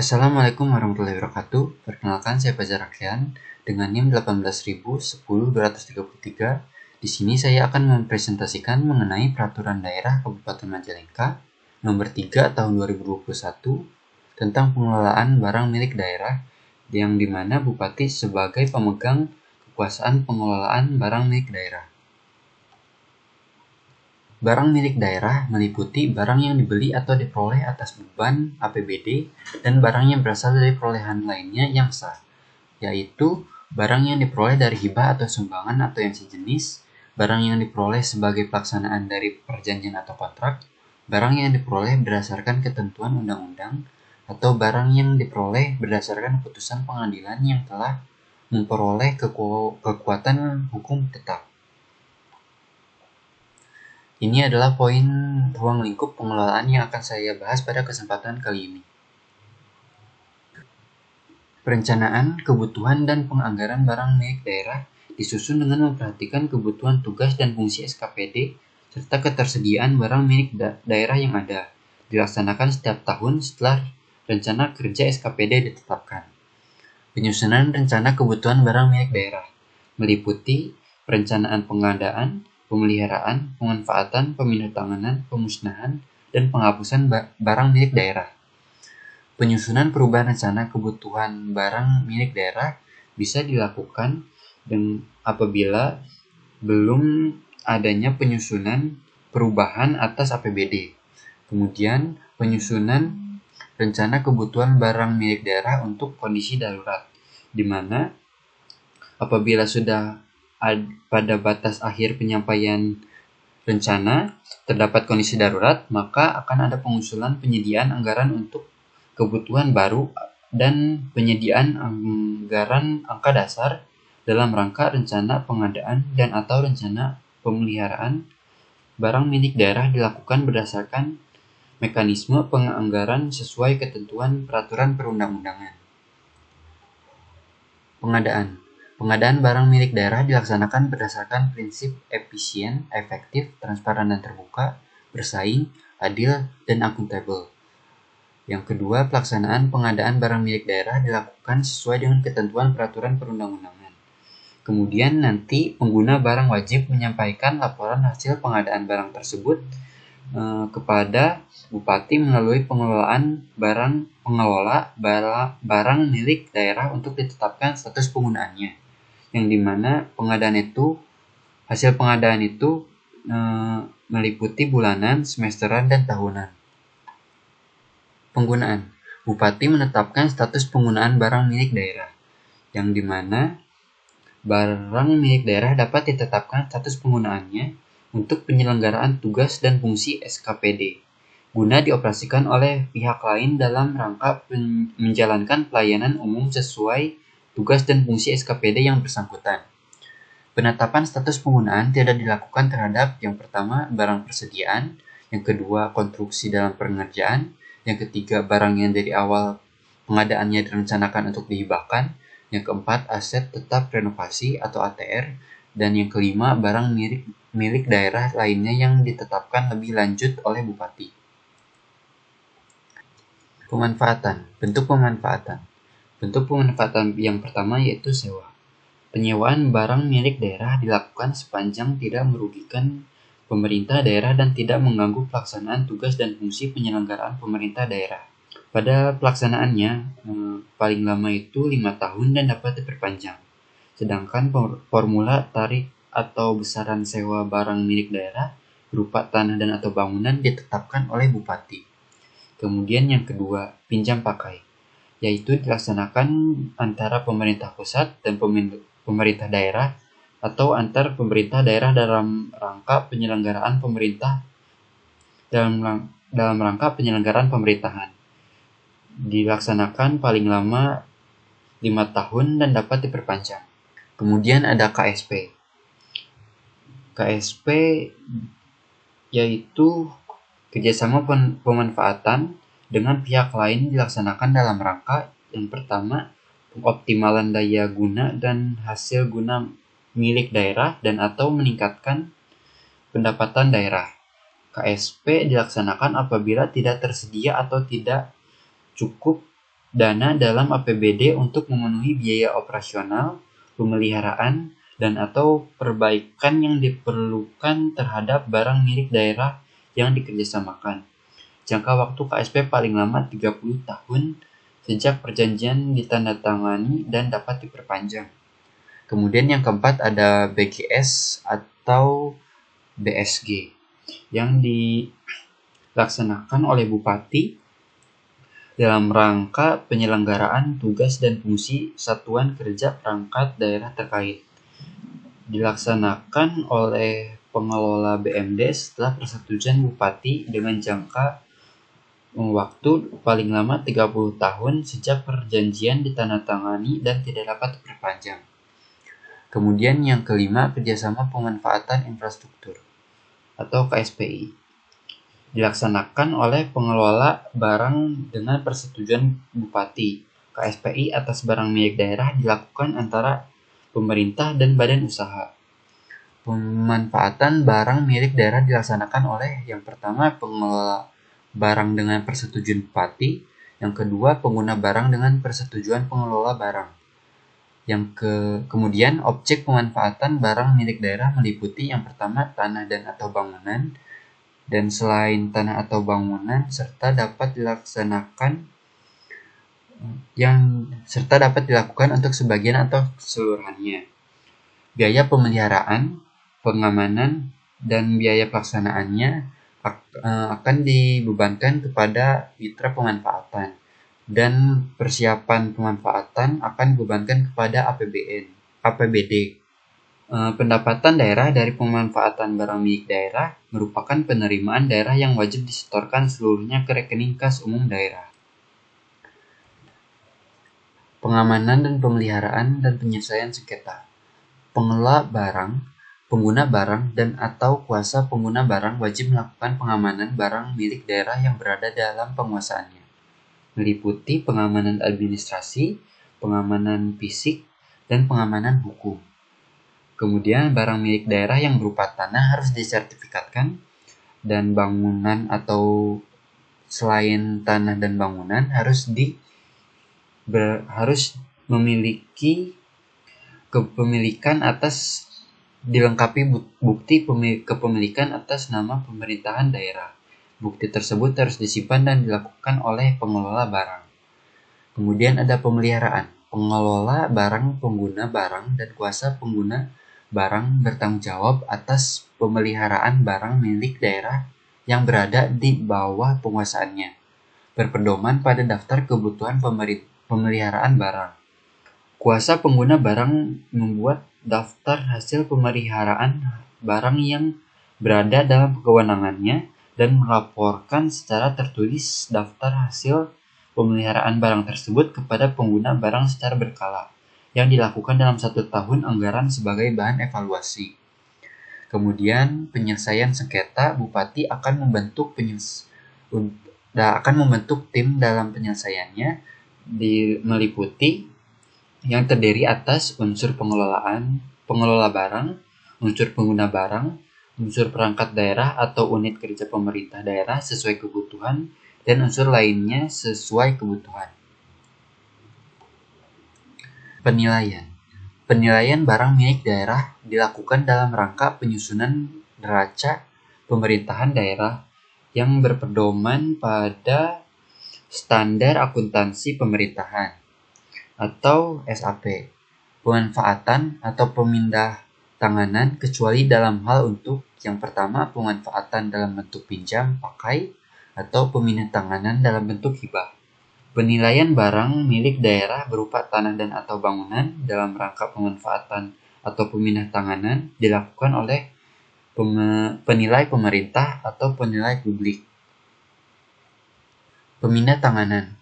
Assalamualaikum warahmatullahi wabarakatuh. Perkenalkan, saya Fajar Rakyan dengan NIM 1810233. Di sini saya akan mempresentasikan mengenai Peraturan Daerah Kabupaten Majalengka Nomor 3 Tahun 2021 tentang pengelolaan barang milik daerah, yang dimana Bupati sebagai pemegang kekuasaan pengelolaan barang milik daerah. Barang milik daerah meliputi barang yang dibeli atau diperoleh atas beban APBD dan barang yang berasal dari perolehan lainnya yang sah, yaitu barang yang diperoleh dari hibah atau sumbangan atau yang sejenis, barang yang diperoleh sebagai pelaksanaan dari perjanjian atau kontrak, barang yang diperoleh berdasarkan ketentuan undang-undang, atau barang yang diperoleh berdasarkan putusan pengadilan yang telah memperoleh kekuatan hukum tetap. Ini adalah poin ruang lingkup pengelolaan yang akan saya bahas pada kesempatan kali ini. Perencanaan, kebutuhan, dan penganggaran barang milik daerah disusun dengan memperhatikan kebutuhan tugas dan fungsi SKPD serta ketersediaan barang milik daerah yang ada, dilaksanakan setiap tahun setelah rencana kerja SKPD ditetapkan. Penyusunan rencana kebutuhan barang milik daerah meliputi perencanaan pengadaan, pemeliharaan, pemanfaatan, pemindahan, pemusnahan, dan penghapusan barang milik daerah. Penyusunan perubahan rencana kebutuhan barang milik daerah bisa dilakukan apabila belum adanya penyusunan perubahan atas APBD. Kemudian penyusunan rencana kebutuhan barang milik daerah untuk kondisi darurat, di mana apabila sudah pada batas akhir penyampaian rencana terdapat kondisi darurat, maka akan ada pengusulan penyediaan anggaran untuk kebutuhan baru dan penyediaan anggaran angka dasar dalam rangka rencana pengadaan dan atau rencana pemeliharaan barang milik daerah dilakukan berdasarkan mekanisme penganggaran sesuai ketentuan peraturan perundang-undangan. Pengadaan barang milik daerah dilaksanakan berdasarkan prinsip efisien, efektif, transparan dan terbuka, bersaing, adil, dan akuntabel. Yang kedua, pelaksanaan pengadaan barang milik daerah dilakukan sesuai dengan ketentuan peraturan perundang-undangan. Kemudian nanti pengguna barang wajib menyampaikan laporan hasil pengadaan barang tersebut kepada Bupati melalui pengelola barang milik daerah untuk ditetapkan status penggunaannya, yang dimana hasil pengadaan itu meliputi bulanan, semesteran, dan tahunan. Penggunaan. Bupati menetapkan status penggunaan barang milik daerah, yang dimana barang milik daerah dapat ditetapkan status penggunaannya untuk penyelenggaraan tugas dan fungsi SKPD, guna dioperasikan oleh pihak lain dalam rangka menjalankan pelayanan umum sesuai tugas dan fungsi SKPD yang bersangkutan. Penetapan status penggunaan tidak dilakukan terhadap yang pertama, barang persediaan, yang kedua, konstruksi dalam pengerjaan, yang ketiga, barang yang dari awal pengadaannya direncanakan untuk dihibahkan, yang keempat, aset tetap renovasi atau ATR, dan yang kelima, barang milik daerah lainnya yang ditetapkan lebih lanjut oleh Bupati. Bentuk pemanfaatan yang pertama yaitu sewa. Penyewaan barang milik daerah dilakukan sepanjang tidak merugikan pemerintah daerah dan tidak mengganggu pelaksanaan tugas dan fungsi penyelenggaraan pemerintah daerah. Pada pelaksanaannya, paling lama itu 5 tahun dan dapat diperpanjang. Sedangkan formula tarif atau besaran sewa barang milik daerah berupa tanah dan atau bangunan ditetapkan oleh Bupati. Kemudian yang kedua, pinjam pakai, yaitu dilaksanakan antara pemerintah pusat dan pemerintah daerah atau antar pemerintah daerah dalam rangka penyelenggaraan pemerintahan. Dilaksanakan paling lama 5 tahun dan dapat diperpanjang. Kemudian ada KSP. KSP yaitu kerjasama pemanfaatan dengan pihak lain dilaksanakan dalam rangka yang pertama, pengoptimalan daya guna dan hasil guna milik daerah dan atau meningkatkan pendapatan daerah. KSP dilaksanakan apabila tidak tersedia atau tidak cukup dana dalam APBD untuk memenuhi biaya operasional, pemeliharaan, dan atau perbaikan yang diperlukan terhadap barang milik daerah yang dikerjasamakan. Jangka waktu KSP paling lama 30 tahun sejak perjanjian ditandatangani dan dapat diperpanjang. Kemudian yang keempat ada BGS atau BSG yang dilaksanakan oleh Bupati dalam rangka penyelenggaraan tugas dan fungsi satuan kerja perangkat daerah terkait. Dilaksanakan oleh pengelola BMD setelah persetujuan Bupati dengan jangka waktu paling lama 30 tahun sejak perjanjian ditandatangani dan tidak dapat diperpanjang. Kemudian yang kelima, kerjasama pemanfaatan infrastruktur atau KSPI. Dilaksanakan oleh pengelola barang dengan persetujuan Bupati. KSPI atas barang milik daerah dilakukan antara pemerintah dan badan usaha. Pemanfaatan barang milik daerah dilaksanakan oleh yang pertama pengelola barang dengan persetujuan Bupati, yang kedua pengguna barang dengan persetujuan pengelola barang. Kemudian objek pemanfaatan barang milik daerah meliputi yang pertama tanah dan atau bangunan, dan selain tanah atau bangunan serta dapat dilakukan untuk sebagian atau keseluruhannya. Biaya pemeliharaan, pengamanan, dan biaya pelaksanaannya akan dibebankan kepada mitra pemanfaatan, dan persiapan pemanfaatan akan dibebankan kepada APBD. Pendapatan daerah dari pemanfaatan barang milik daerah merupakan penerimaan daerah yang wajib disetorkan seluruhnya ke rekening kas umum daerah. Pengamanan dan pemeliharaan dan penyelesaian sengketa. Pengelola barang, pengguna barang, dan atau kuasa pengguna barang wajib melakukan pengamanan barang milik daerah yang berada dalam penguasaannya, meliputi pengamanan administrasi, pengamanan fisik, dan pengamanan hukum. Kemudian barang milik daerah yang berupa tanah harus disertifikatkan, dan bangunan atau selain tanah dan bangunan harus memiliki kepemilikan atas dilengkapi bukti kepemilikan atas nama pemerintahan daerah. Bukti tersebut harus disimpan dan dilakukan oleh pengelola barang. Kemudian ada pemeliharaan. Pengelola barang, pengguna barang, dan kuasa pengguna barang bertanggung jawab atas pemeliharaan barang milik daerah yang berada di bawah penguasaannya, berpedoman pada daftar kebutuhan pemeliharaan barang. Kuasa pengguna barang membuat daftar hasil pemeliharaan barang yang berada dalam kewenangannya dan melaporkan secara tertulis daftar hasil pemeliharaan barang tersebut kepada pengguna barang secara berkala, yang dilakukan dalam 1 tahun anggaran sebagai bahan evaluasi. Kemudian penyelesaian sengketa, Bupati akan membentuk tim dalam penyelesaiannya, meliputi yang terdiri atas unsur pengelola barang, unsur pengguna barang, unsur perangkat daerah atau unit kerja pemerintah daerah sesuai kebutuhan, dan unsur lainnya sesuai kebutuhan. Penilaian barang milik daerah dilakukan dalam rangka penyusunan neraca pemerintahan daerah yang berpedoman pada standar akuntansi pemerintahan atau SAP, pemanfaatan atau pemindah tanganan, kecuali dalam hal untuk yang pertama pemanfaatan dalam bentuk pinjam pakai atau pemindah tanganan dalam bentuk hibah. Penilaian barang milik daerah berupa tanah dan atau bangunan dalam rangka pemanfaatan atau pemindah tanganan dilakukan oleh penilai pemerintah atau penilai publik. Pemindah tanganan.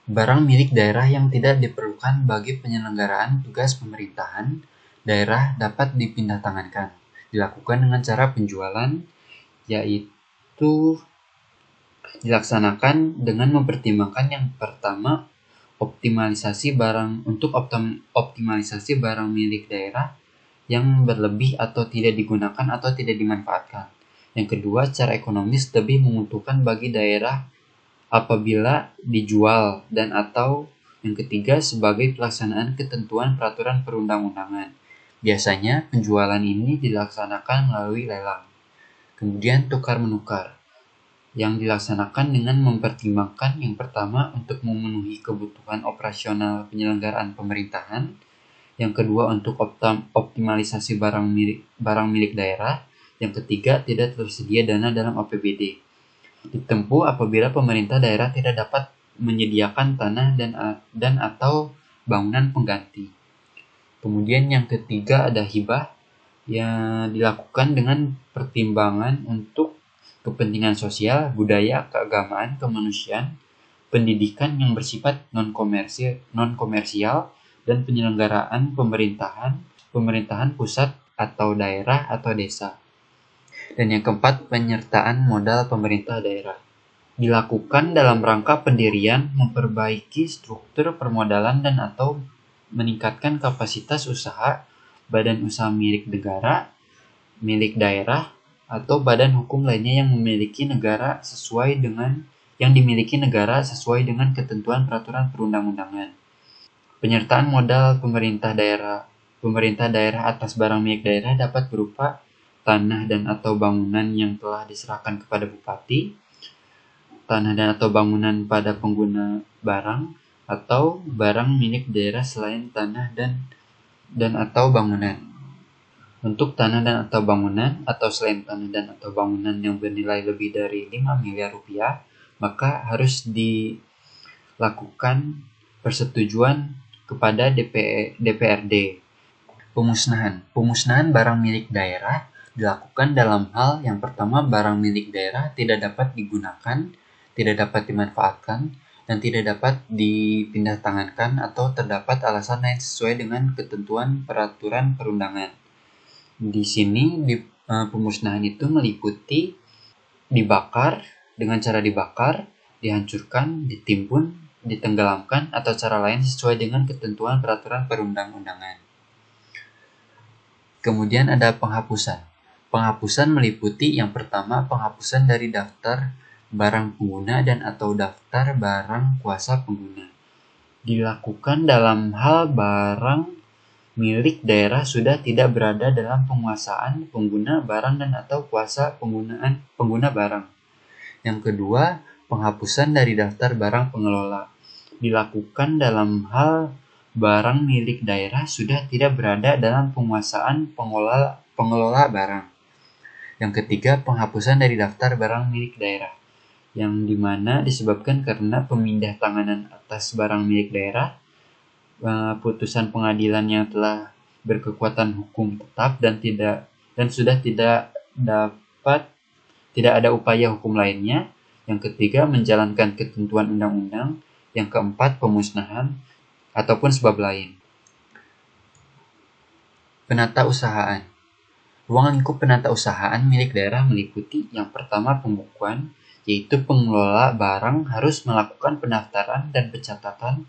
Barang milik daerah yang tidak diperlukan bagi penyelenggaraan tugas pemerintahan daerah dapat dipindah tangankan. Dilakukan dengan cara penjualan, yaitu dilaksanakan dengan mempertimbangkan yang pertama optimalisasi barang milik daerah yang berlebih atau tidak digunakan atau tidak dimanfaatkan. Yang kedua, secara ekonomis lebih menguntungkan bagi daerah apabila dijual, dan atau yang ketiga sebagai pelaksanaan ketentuan peraturan perundang-undangan. Biasanya penjualan ini dilaksanakan melalui lelang. Kemudian tukar-menukar yang dilaksanakan dengan mempertimbangkan yang pertama untuk memenuhi kebutuhan operasional penyelenggaraan pemerintahan, yang kedua untuk optimalisasi barang milik daerah, yang ketiga tidak tersedia dana dalam APBD. Ditempuh apabila pemerintah daerah tidak dapat menyediakan tanah dan atau bangunan pengganti. Kemudian yang ketiga ada hibah yang dilakukan dengan pertimbangan untuk kepentingan sosial, budaya, keagamaan, kemanusiaan, pendidikan yang bersifat non-komersial, dan penyelenggaraan pemerintahan pusat atau daerah atau desa. Dan yang keempat, penyertaan modal pemerintah daerah. Dilakukan dalam rangka pendirian, memperbaiki struktur permodalan dan atau meningkatkan kapasitas usaha, badan usaha milik negara, milik daerah, atau badan hukum lainnya yang dimiliki negara sesuai dengan ketentuan peraturan perundang-undangan. Penyertaan modal pemerintah daerah atas barang milik daerah dapat berupa tanah dan atau bangunan yang telah diserahkan kepada bupati, tanah dan atau bangunan pada pengguna barang, atau barang milik daerah selain tanah dan atau bangunan. Untuk tanah dan atau bangunan atau selain tanah dan atau bangunan yang bernilai lebih dari 5 miliar rupiah, maka harus dilakukan persetujuan kepada DPRD. Pemusnahan barang milik daerah dilakukan dalam hal yang pertama, barang milik daerah tidak dapat digunakan, tidak dapat dimanfaatkan, dan tidak dapat dipindahtangankan atau terdapat alasan lain sesuai dengan ketentuan peraturan perundangan. Di sini pemusnahan itu meliputi dibakar dengan cara dibakar, dihancurkan, ditimbun, ditenggelamkan, atau cara lain sesuai dengan ketentuan peraturan perundang-undangan. Kemudian ada penghapusan. Penghapusan meliputi yang pertama, penghapusan dari daftar barang pengguna dan atau daftar barang kuasa pengguna. Dilakukan dalam hal barang milik daerah sudah tidak berada dalam penguasaan pengguna barang dan atau kuasa pengguna barang. Yang kedua, penghapusan dari daftar barang pengelola. Dilakukan dalam hal barang milik daerah sudah tidak berada dalam penguasaan pengelola barang. Yang ketiga, penghapusan dari daftar barang milik daerah, yang dimana disebabkan karena pemindahtanganan atas barang milik daerah, putusan pengadilan yang telah berkekuatan hukum tetap dan sudah tidak ada upaya hukum lainnya. Yang ketiga, menjalankan ketentuan undang-undang. Yang keempat, pemusnahan ataupun sebab lain. Penata usahaan. Ruang lingkup penata usahaan milik daerah meliputi yang pertama, pembukuan, yaitu pengelola barang harus melakukan pendaftaran dan pencatatan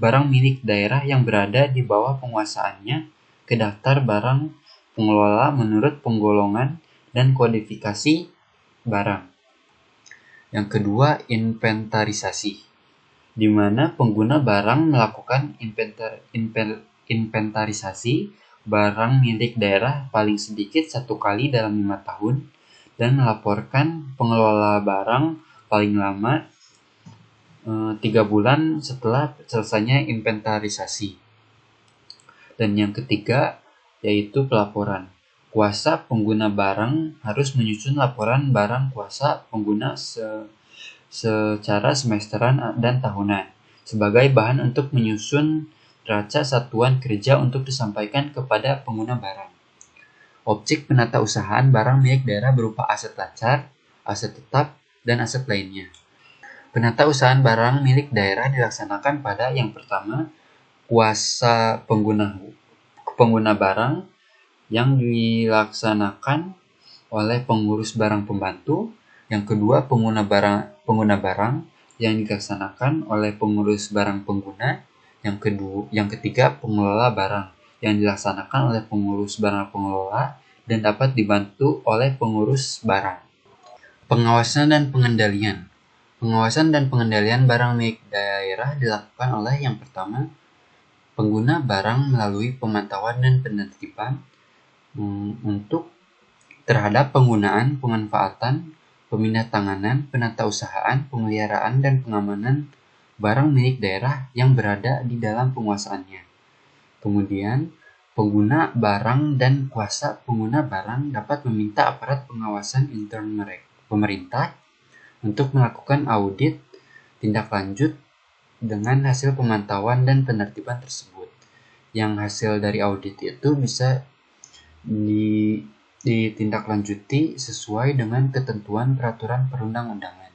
barang milik daerah yang berada di bawah penguasaannya ke daftar barang pengelola menurut penggolongan dan kodifikasi barang. Yang kedua, inventarisasi, di mana pengguna barang melakukan inventarisasi barang milik daerah paling sedikit 1 kali dalam 5 tahun dan melaporkan pengelola barang paling lama 3 bulan setelah selesainya inventarisasi. Dan yang ketiga yaitu pelaporan. Kuasa pengguna barang harus menyusun laporan barang kuasa pengguna secara semesteran dan tahunan sebagai bahan untuk menyusun neraca satuan kerja untuk disampaikan kepada pengguna barang. Objek penata usahaan barang milik daerah berupa aset lancar, aset tetap, dan aset lainnya. Penata usahaan barang milik daerah dilaksanakan pada yang pertama, kuasa pengguna barang yang dilaksanakan oleh pengurus barang pembantu. Yang kedua, pengguna barang yang dilaksanakan oleh pengurus barang pengguna. Yang ketiga, pengelola barang yang dilaksanakan oleh pengurus barang pengelola dan dapat dibantu oleh pengurus barang. Pengawasan dan pengendalian. Pengawasan dan pengendalian barang milik daerah dilakukan oleh yang pertama, pengguna barang melalui pemantauan dan penertiban untuk terhadap penggunaan, pemanfaatan, pemindahantanganan, penatausahaan, pemeliharaan, dan pengamanan barang milik daerah yang berada di dalam penguasaannya. Kemudian, pengguna barang dan kuasa pengguna barang dapat meminta aparat pengawasan intern pemerintah untuk melakukan audit tindak lanjut dengan hasil pemantauan dan penertiban tersebut. Yang hasil dari audit itu bisa ditindaklanjuti sesuai dengan ketentuan peraturan perundang-undangan.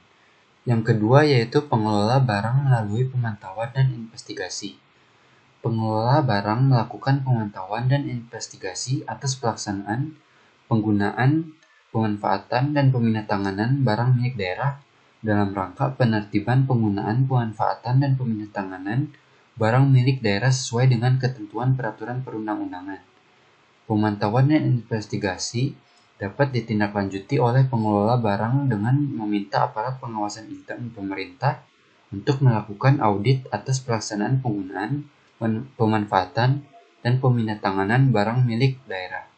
Yang kedua yaitu pengelola barang melalui pemantauan dan investigasi. Pengelola barang melakukan pemantauan dan investigasi atas pelaksanaan, penggunaan, pemanfaatan, dan pemindahantanganan barang milik daerah dalam rangka penertiban penggunaan, pemanfaatan, dan pemindahantanganan barang milik daerah sesuai dengan ketentuan peraturan perundang-undangan. Pemantauan dan investigasi dapat ditindaklanjuti oleh pengelola barang dengan meminta aparat pengawasan intern pemerintah untuk melakukan audit atas pelaksanaan penggunaan, pemanfaatan, dan pemindahantanganan barang milik daerah.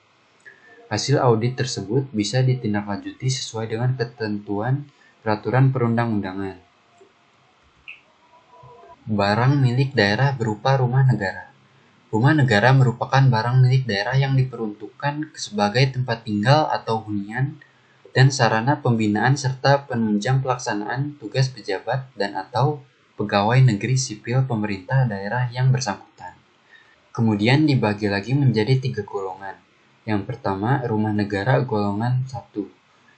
Hasil audit tersebut bisa ditindaklanjuti sesuai dengan ketentuan peraturan perundang-undangan. Barang milik daerah berupa rumah negara. Rumah negara merupakan barang milik daerah yang diperuntukkan sebagai tempat tinggal atau hunian dan sarana pembinaan serta penunjang pelaksanaan tugas pejabat dan atau pegawai negeri sipil pemerintah daerah yang bersangkutan. Kemudian dibagi lagi menjadi 3 golongan. Yang pertama, rumah negara golongan 1,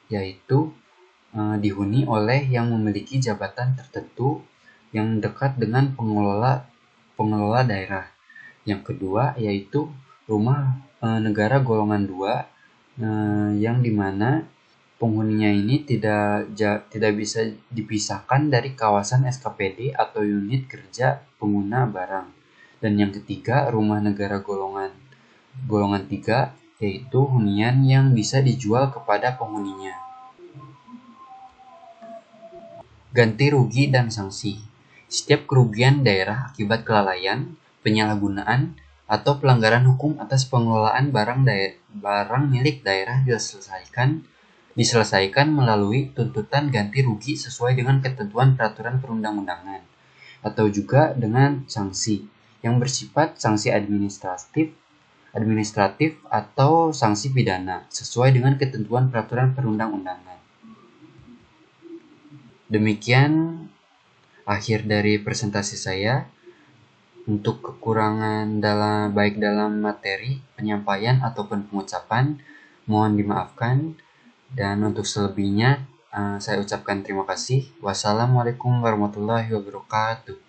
yaitu dihuni oleh yang memiliki jabatan tertentu yang dekat dengan pengelola daerah. Yang kedua yaitu rumah negara golongan 2 yang dimana penghuninya ini tidak bisa dipisahkan dari kawasan SKPD atau unit kerja pengguna barang. Dan yang ketiga rumah negara golongan 3 yaitu hunian yang bisa dijual kepada penghuninya. Ganti rugi dan sanksi. Setiap kerugian daerah akibat kelalaian, penyalahgunaan, atau pelanggaran hukum atas pengelolaan barang milik daerah diselesaikan melalui tuntutan ganti rugi sesuai dengan ketentuan peraturan perundang-undangan, atau juga dengan sanksi yang bersifat sanksi administratif atau sanksi pidana sesuai dengan ketentuan peraturan perundang-undangan. Demikian akhir dari presentasi saya. Untuk kekurangan baik dalam materi, penyampaian ataupun pengucapan, mohon dimaafkan. Dan untuk selebihnya, saya ucapkan terima kasih. Wassalamualaikum warahmatullahi wabarakatuh.